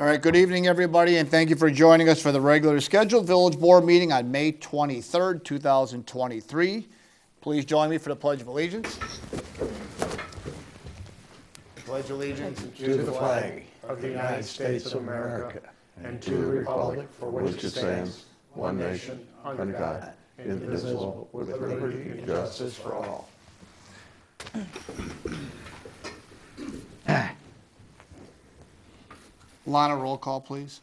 All right, good evening, everybody, and thank you for joining us for the regular scheduled Village Board meeting on May 23rd, 2023. Please join me for the Pledge of Allegiance. Pledge allegiance to the flag of the United States of America and to the republic for which it stands, one nation, under God, indivisible, with liberty and justice for all. Lana, roll call, please.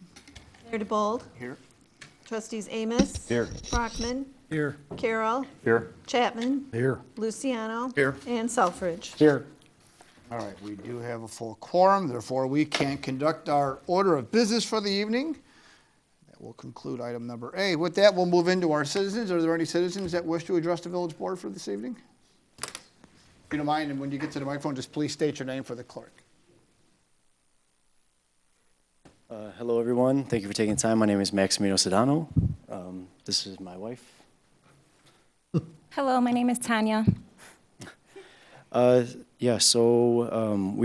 Mayor DeBold. Here. Trustees Amos. Here. Brockman. Here. Carroll. Here. Chapman. Here. Luciano. Here. And Selfridge. Here. All right, we do have a full quorum, therefore we can conduct our order of business for the evening. That will conclude item number A. With that, we'll move into our citizens. Are there any citizens that wish to address the Village Board for this evening? If you don't mind, and when you get to the microphone, just please state your name for the clerk. Hello, everyone. Thank you for taking time. My name is Maximino Sedano. This is my wife. Hello, my name is Tanya. We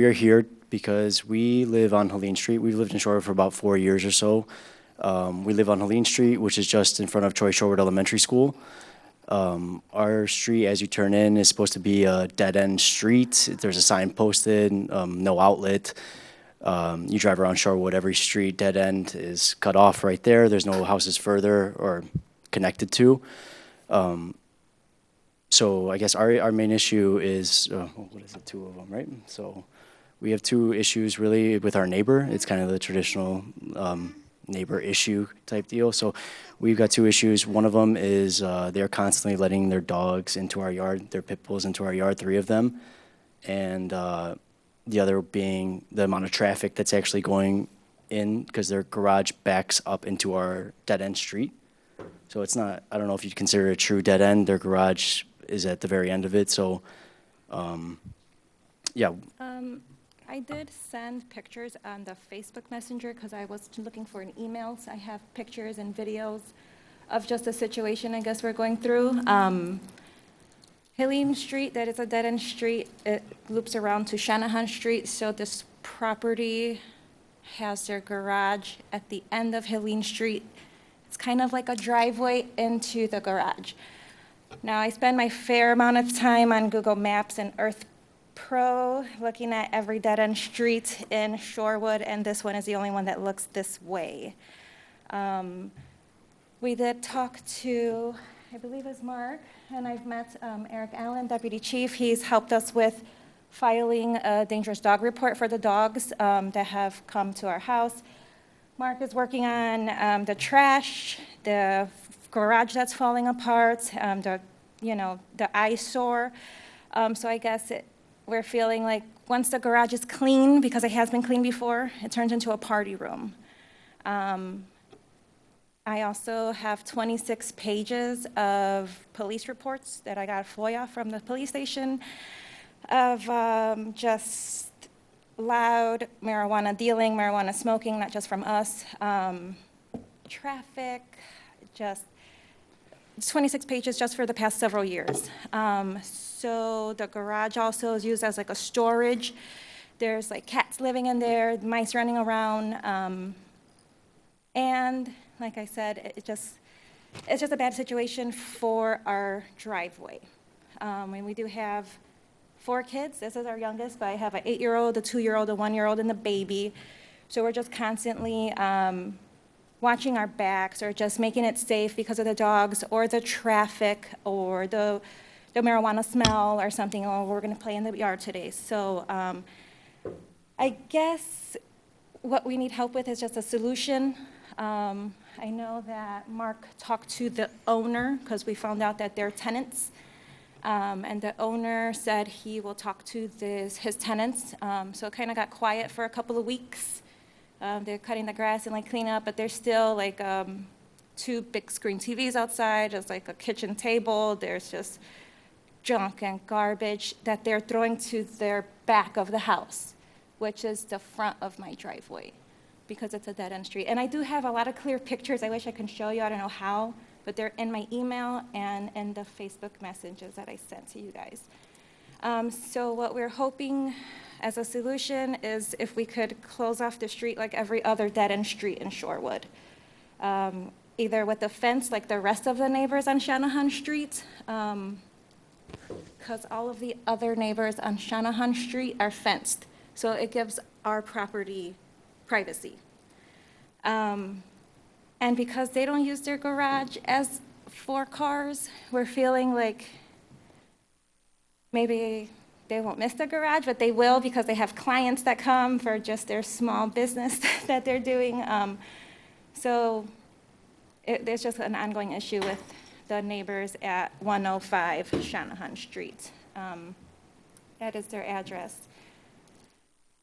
are here because we live on Helene Street. We've lived in Shorewood for about 4 years or so. We live on Helene Street, which is just in front of Shorewood Elementary School. Our street, as you turn in, is supposed to be a dead-end street. There's a sign posted, no outlet. You drive around Shorewood, every street dead end is cut off right there. There's no houses further or connected to. So I guess our main issue is, what is it, two of them, right? So we have two issues really with our neighbor. It's kind of the traditional neighbor issue type deal. So we've got two issues. One of them is they're constantly letting their dogs into our yard, their pit bulls into our yard, 3 of them. And the other being the amount of traffic that's actually going in because their garage backs up into our dead-end street. So it's not, I don't know if you'd consider it a true dead end. Their garage is at the very end of it. So, yeah. I did send pictures on the Facebook Messenger because I was looking for an email. So I have pictures and videos of just the situation I guess we're going through. Helene Street, that is a dead-end street. It loops around to Shanahan Street. So this property has their garage at the end of Helene Street. It's kind of like a driveway into the garage. Now, I spend my fair amount of time on Google Maps and Earth Pro looking at every dead-end street in Shorewood, and this one is the only one that looks this way. We did talk to, I believe it's Mark, and I've met Eric Allen, Deputy Chief. He's helped us with filing a dangerous dog report for the dogs that have come to our house. Mark is working on the trash, the garage that's falling apart, the eyesore. So I guess we're feeling like once the garage is clean, because it has been clean before, it turns into a party room. I also have 26 pages of police reports that I got FOIA from the police station of just loud marijuana dealing, marijuana smoking, not just from us, traffic, just 26 pages just for the past several years. So the garage also is used as like a storage. There's like cats living in there, mice running around, and like I said, it's just a bad situation for our driveway. And we do have 4 kids. This is our youngest, but I have an 8-year-old, a 2-year-old, a 1-year-old, and a baby. So we're just constantly watching our backs or just making it safe because of the dogs or the traffic or the marijuana smell or something. Oh, we're going to play in the yard today. So I guess what we need help with is just a solution. I know that Mark talked to the owner because we found out that they're tenants. And the owner said he will talk to his tenants. So it kind of got quiet for a couple of weeks. They're cutting the grass and like cleaning up, but there's still like 2 big screen TVs outside. There's like a kitchen table. There's just junk and garbage that they're throwing to their back of the house, which is the front of my driveway, because it's a dead-end street. And I do have a lot of clear pictures. I wish I can show you. I don't know how, but they're in my email and in the Facebook messages that I sent to you guys. So what we're hoping as a solution is if we could close off the street like every other dead-end street in Shorewood. Either with a fence like the rest of the neighbors on Shanahan Street, because all of the other neighbors on Shanahan Street are fenced. So it gives our property privacy. And because they don't use their garage as for cars, we're feeling like maybe they won't miss the garage, but they will because they have clients that come for just their small business that they're doing. So there's just an ongoing issue with the neighbors at 105 Shanahan Street. That is their address.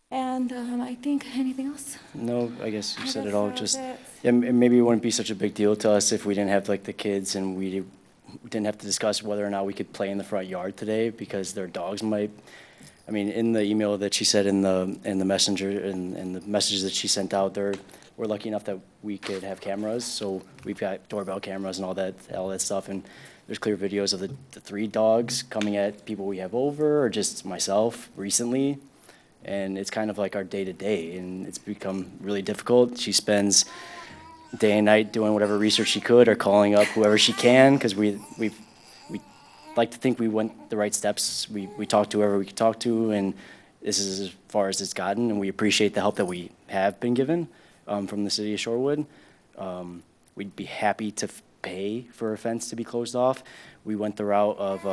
And I think, anything else? No, I guess you said guess it all. that was Just, it. yeah, maybe it wouldn't be such a big deal to us if we didn't have like the kids and we didn't have to discuss whether or not we could play in the front yard today because their dogs might. I mean, in the email that she said in the messenger and the messages that she sent out, we're lucky enough that we could have cameras. So we've got doorbell cameras and all that stuff. And there's clear videos of the 3 dogs coming at people we have over or just myself recently. And it's kind of like our day-to-day, and it's become really difficult. She spends day and night doing whatever research she could or calling up whoever she can, because we like to think we went the right steps. We talked to whoever we could talk to, and this is as far as it's gotten, and we appreciate the help that we have been given from the city of Shorewood. We'd be happy to pay for a fence to be closed off. We went the route of,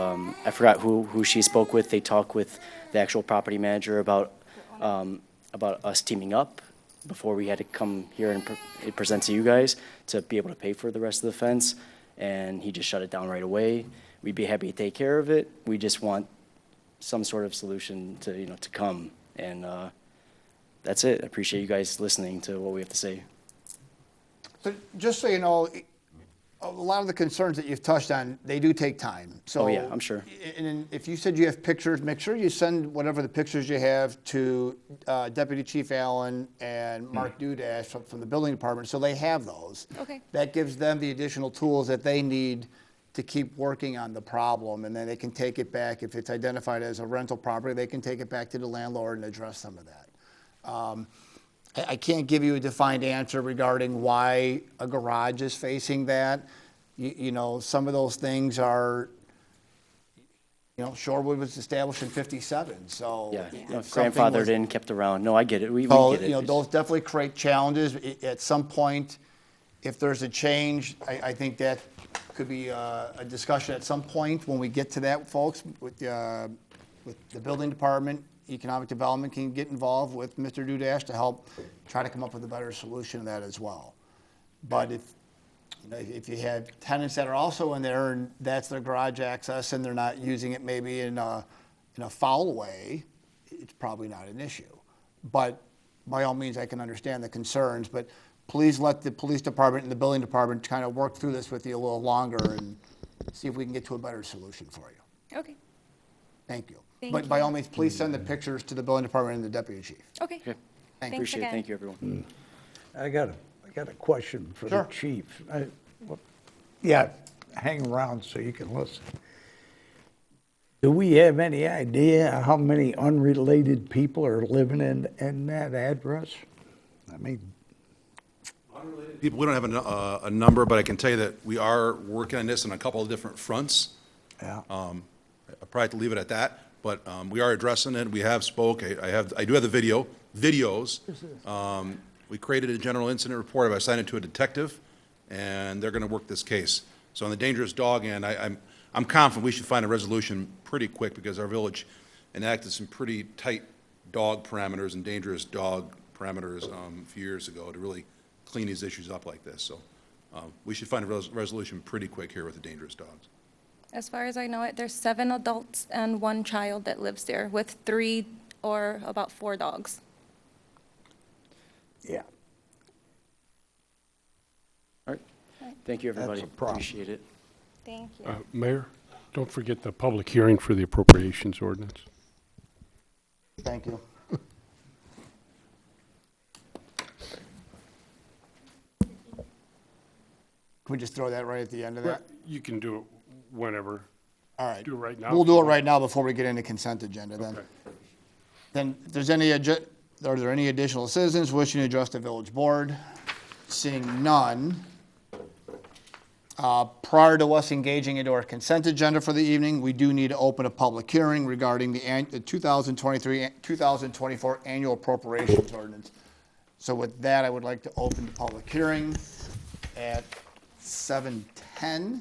I forgot who she spoke with. They talked with the actual property manager about us teaming up before we had to come here and present to you guys to be able to pay for the rest of the fence, and he just shut it down right away. We'd be happy to take care of it. We just want some sort of solution to come, and that's it. I appreciate you guys listening to what we have to say. So just so you know, a lot of the concerns that you've touched on, they do take time. So, Oh, yeah, I'm sure. And if you said you have pictures, make sure you send whatever the pictures you have to Deputy Chief Allen and Mark Dudash from the building department, so they have those. Okay. That gives them the additional tools that they need to keep working on the problem, and then they can take it back. If it's identified as a rental property, they can take it back to the landlord and address some of that. I can't give you a defined answer regarding why a garage is facing that. You know, some of those things are, Shorewood was established in 57, so. Yeah, if something grandfathered was- in, kept around. No, I get it. We So, get it. those definitely create challenges. At some point, if there's a change, I think that could be a discussion at some point when we get to that, folks, with the building department. Economic development can get involved with Mr. Dudash to help try to come up with a better solution to that as well. But if you have tenants that are also in there and that's their garage access and they're not using it maybe in a foul way, it's probably not an issue. But by all means, I can understand the concerns, but please let the police department and the building department kind of work through this with you a little longer and see if we can get to a better solution for you. Okay, Thank you. Thank But by you. all means, please send the pictures to the building department and the deputy chief. okay. Okay. Thanks Appreciate it. again. Thank you, everyone. I got a question for the Sure. chief. Yeah, hang around so you can listen. Do we have any idea how many unrelated people are living in that address? I mean, People, we don't have a number, but I can tell you that we are working on this on a couple of different fronts. yeah. I'll probably have to leave it at that, but we are addressing it. We have spoke. I do have the videos. We created a general incident report. I've assigned it to a detective, and they're going to work this case. So on the dangerous dog end, I'm confident we should find a resolution pretty quick because our village enacted some pretty tight dog parameters and dangerous dog parameters a few years ago to really clean these issues up like this. So we should find a resolution pretty quick here with the dangerous dogs. As far as I know it, there's 7 adults and 1 child that lives there with 3 or about 4 dogs. Yeah. All right. Thank you, everybody. a problem. Appreciate it. Thank you. Mayor, don't forget the public hearing for the appropriations ordinance. Thank you. Can we just throw that right at the end of that? You can do it whenever. All right. Do it right now? We'll do it right now before we get into consent agenda then. Okay. Then, if there's are there any additional citizens wishing to address the village board? Seeing none. Prior to us engaging into our consent agenda for the evening, we do need to open a public hearing regarding the 2023-2024 annual appropriations ordinance. So with that, I would like to open the public hearing at 7:10.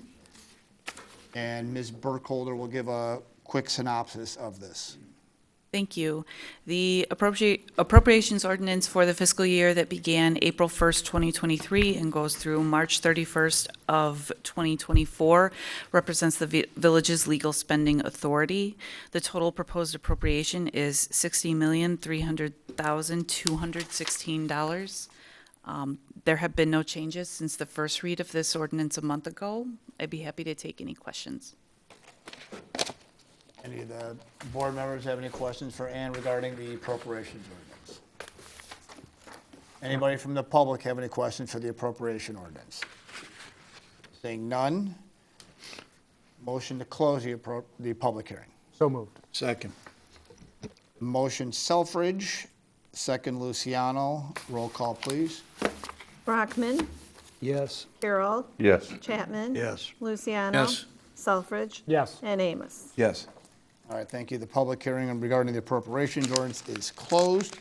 And Ms. Burkholder will give a quick synopsis of this. Thank you. The appropriations ordinance for the fiscal year that began April 1st, 2023 and goes through March 31st of 2024 represents the village's legal spending authority. The total proposed appropriation is $60,300,216. There have been no changes since the first read of this ordinance a month ago. I'd be happy to take any questions. Any of the board members have any questions for Ann regarding the appropriations ordinance? Anybody from the public have any questions for the appropriation ordinance? Seeing none, motion to close the public hearing. So moved. Second. Motion Selfridge, second Luciano. Roll call, please. Brockman, Yes. Carroll, Yes. Chapman. Yes. Luciano. Yes. Selfridge. Yes. And Amos. Yes. All right, thank you. The public hearing regarding the appropriations ordinance is closed.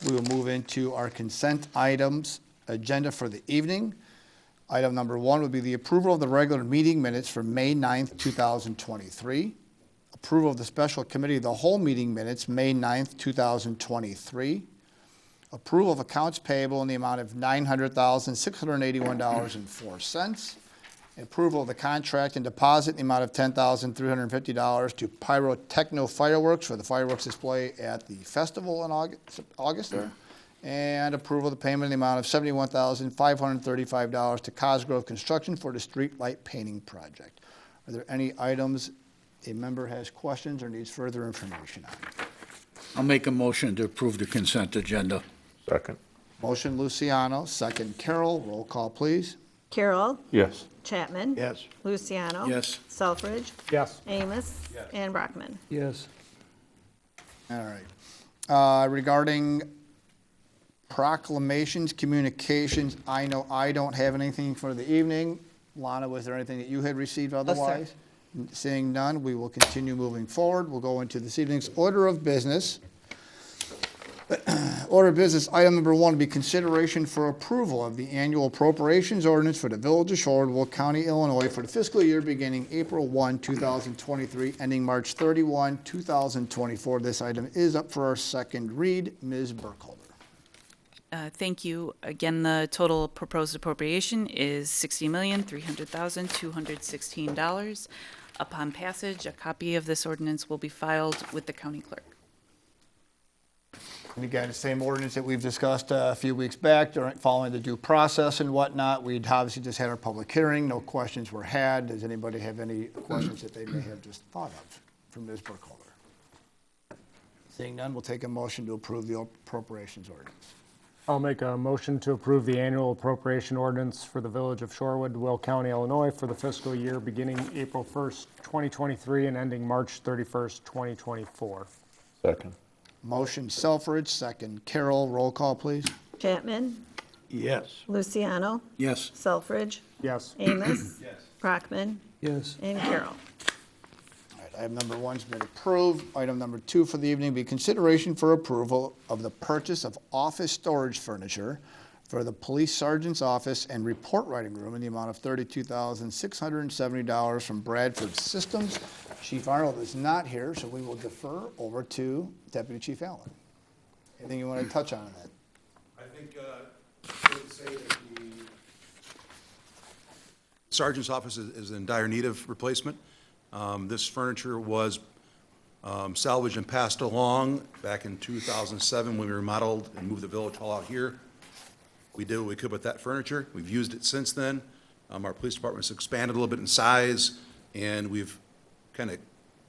We will move into our consent items agenda for the evening. Item number 1 would be the approval of the regular meeting minutes for May 9th, 2023. Approval of the special committee of the whole meeting minutes, May 9th, 2023. Approval of accounts payable in the amount of $900,681.04. Approval of the contract and deposit in the amount of $10,350 to Pyrotechno Fireworks for the fireworks display at the festival in August there. And approval of the payment in the amount of $71,535 to Cosgrove Construction for the street light painting project. Are there any items a member has questions or needs further information on? I'll make a motion to approve the consent agenda. Second. Motion Luciano, second Carroll. Roll call, please. Carroll, Yes. Chapman. Yes. Luciano. Yes. Selfridge. Yes. Amos. And Brockman. Yes. All right. Regarding proclamations, communications, I know I don't have anything for the evening. Lana, was there anything that you had received otherwise? Seeing none, we will continue moving forward. We'll go into this evening's order of business. Order of business, item number 1 would be consideration for approval of the annual appropriations ordinance for the Village of Shorewood, Will County, Illinois, for the fiscal year beginning April 1, 2023, ending March 31, 2024. This item is up for our second read. Ms. Burkholder. Thank you. Again, the total proposed appropriation is $60,300,216. Upon passage, a copy of this ordinance will be filed with the county clerk. And again, the same ordinance that we've discussed a few weeks back, following the due process and whatnot. We'd obviously just had our public hearing. No questions were had. Does anybody have any questions that they may have just thought of from Ms. Burkholder? Seeing none, we'll take a motion to approve the appropriations ordinance. I'll make a motion to approve the annual appropriation ordinance for the Village of Shorewood, Will County, Illinois, for the fiscal year beginning April 1st, 2023, and ending March 31st, 2024. Second. Motion Selfridge, second Carroll. Roll call, please. Chapman. Yes. Luciano. Yes. Selfridge. Yes. Amos. Brockman. Yes. And Carroll. All right, item number 1's been approved. Item number 2 for the evening be consideration for approval of the purchase of office storage furniture for the police sergeant's office and report writing room in the amount of $32,670 from Bradford Systems. Chief Arnold is not here, so we will defer over to Deputy Chief Allen. Anything you want to touch on that? I think I would say that the sergeant's office is in dire need of replacement. This furniture was salvaged and passed along back in 2007 when we remodeled and moved the village hall out here. We did what we could with that furniture. We've used it since then. Our police department's expanded a little bit in size, and we've kind of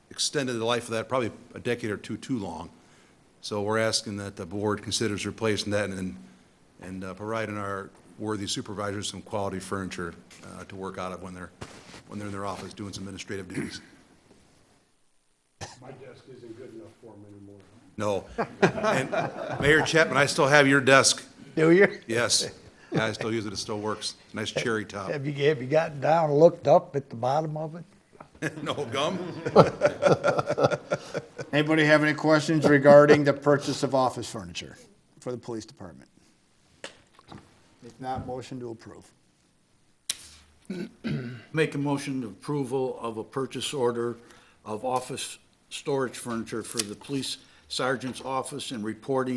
extended the life of that probably a decade or two too long. So we're asking that the board considers replacing that and providing our worthy supervisors some quality furniture to work out of when they're in their office doing some administrative duties. desk isn't good enough for him anymore. No. And Mayor Chapman, I still have your desk. Do you? Yes. Yeah, I still use it. It still works. Nice cherry top. Have you gotten down and looked up at the bottom of it? No gum? Anybody have any questions regarding the purchase of office furniture for the police department? If not, motion to approve. Make a motion to approval of a purchase order of office storage furniture for the police sergeant's office and report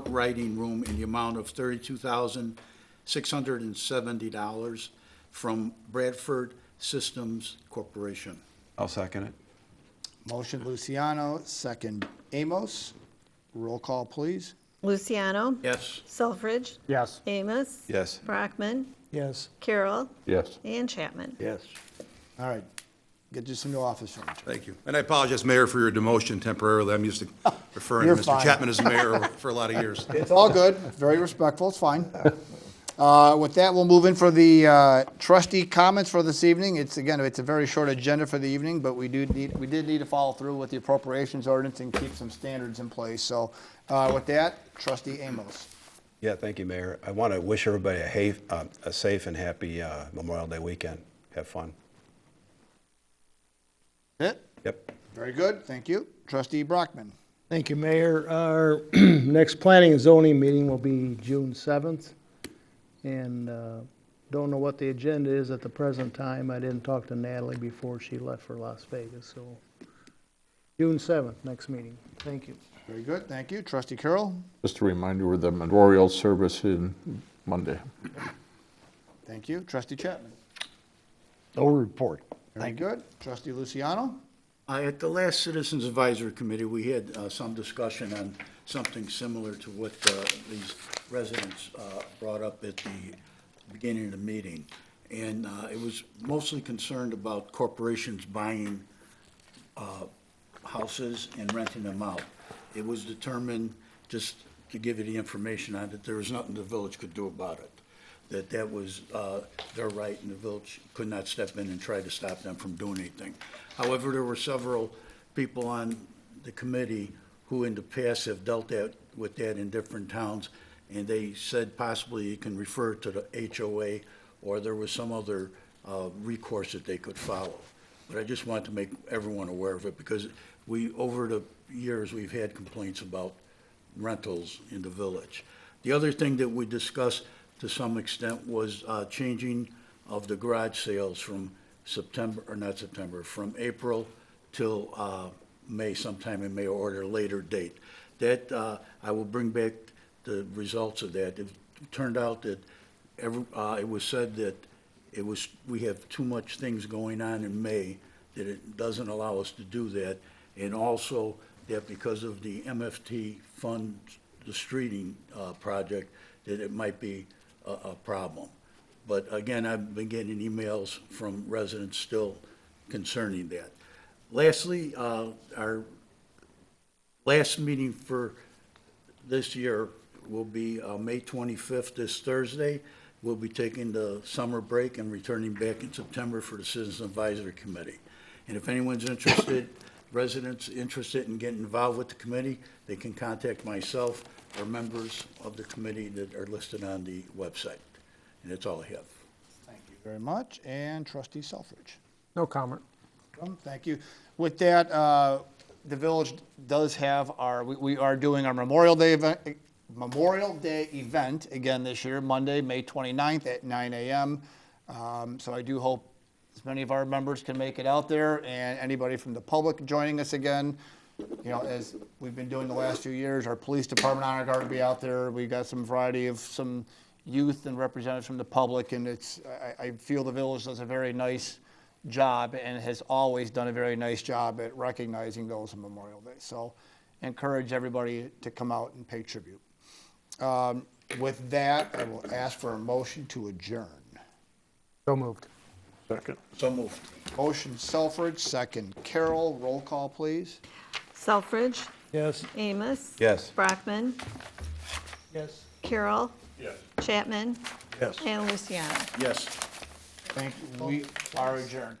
writing room in the amount of $32,670 from Bradford Systems Corporation. I'll second it. Motion Luciano, second Amos. Roll call, please. Luciano. Yes. Selfridge. Yes. Amos. Yes. Brockman. Yes. Carroll. Yes. And Chapman. Yes. All right. Get you some new office furniture. Thank you. And I apologize, Mayor, for your demotion temporarily. I'm used to referring to You're Mr. fine. Chapman as mayor for a lot of years. It's all good. Very respectful. It's fine. With that, we'll move in for the trustee comments for this evening. It's a very short agenda for the evening, but we did need to follow through with the appropriations ordinance and keep some standards in place. So with that, trustee Amos. Yeah, thank you, Mayor. I want to wish everybody a safe and happy Memorial Day weekend. Have fun. It? Yep. Very good. Thank you. Trustee Brockman. Thank you, Mayor. Our next planning and zoning meeting will be June 7th. And don't know what the agenda is at the present time. I didn't talk to Natalie before she left for Las Vegas, so June 7th, next meeting. Thank you. Very good. Thank you. Trustee Carroll. Just a reminder of the memorial service in Monday. Thank you. Trustee Chapman. No report. Very good. Trustee Luciano. At the last Citizens Advisory Committee, we had some discussion on something similar to what these residents brought up at the beginning of the meeting. And it was mostly concerned about corporations buying houses and renting them out. It was determined, just to give you the information on it, there was nothing the village could do about it. That was their right, and the village could not step in and try to stop them from doing anything. However, there were several people on the committee who in the past have dealt with that in different towns, and they said possibly you can refer to the HOA, or there was some other recourse that they could follow. But I just wanted to make everyone aware of it, because over the years, we've had complaints about rentals in the village. The other thing that we discussed to some extent was changing of the garage sales from from April till May, sometime in May, or at a later date. That, I will bring back the results of that. It turned out that it was said that we have too much things going on in May, that it doesn't allow us to do that, and also that because of the MFT fund, the streeting project, that it might be a problem. But again, I've been getting emails from residents still concerning that. Lastly, our last meeting for this year will be May 25th, this Thursday. We'll be taking the summer break and returning back in September for the Citizens Advisory Committee. And if anyone's interested, residents interested in getting involved with the committee, they can contact myself or members of the committee that are listed on the website. And that's all I have. Thank you very much. And Trustee Selfridge. No comment. Thank you. With that, the village does have we are doing our Memorial Day event again this year, Monday, May 29th at 9 a.m. So I do hope as many of our members can make it out there, and anybody from the public joining us again. You know, as we've been doing the last few years, our police department honor guard will be out there. We've got some variety of some youth and representatives from the public, and I feel the village does a very nice job and has always done a very nice job at recognizing those on Memorial Day. So encourage everybody to come out and pay tribute. With that, I will ask for a motion to adjourn. So moved. Second. So moved. Motion Selfridge, second Carroll. Roll call, please. Selfridge. Yes. Amos. Yes. Brockman. Yes. Carroll. Yes. Chapman. Yes. And Luciano. Yes. Thank you. We are adjourned.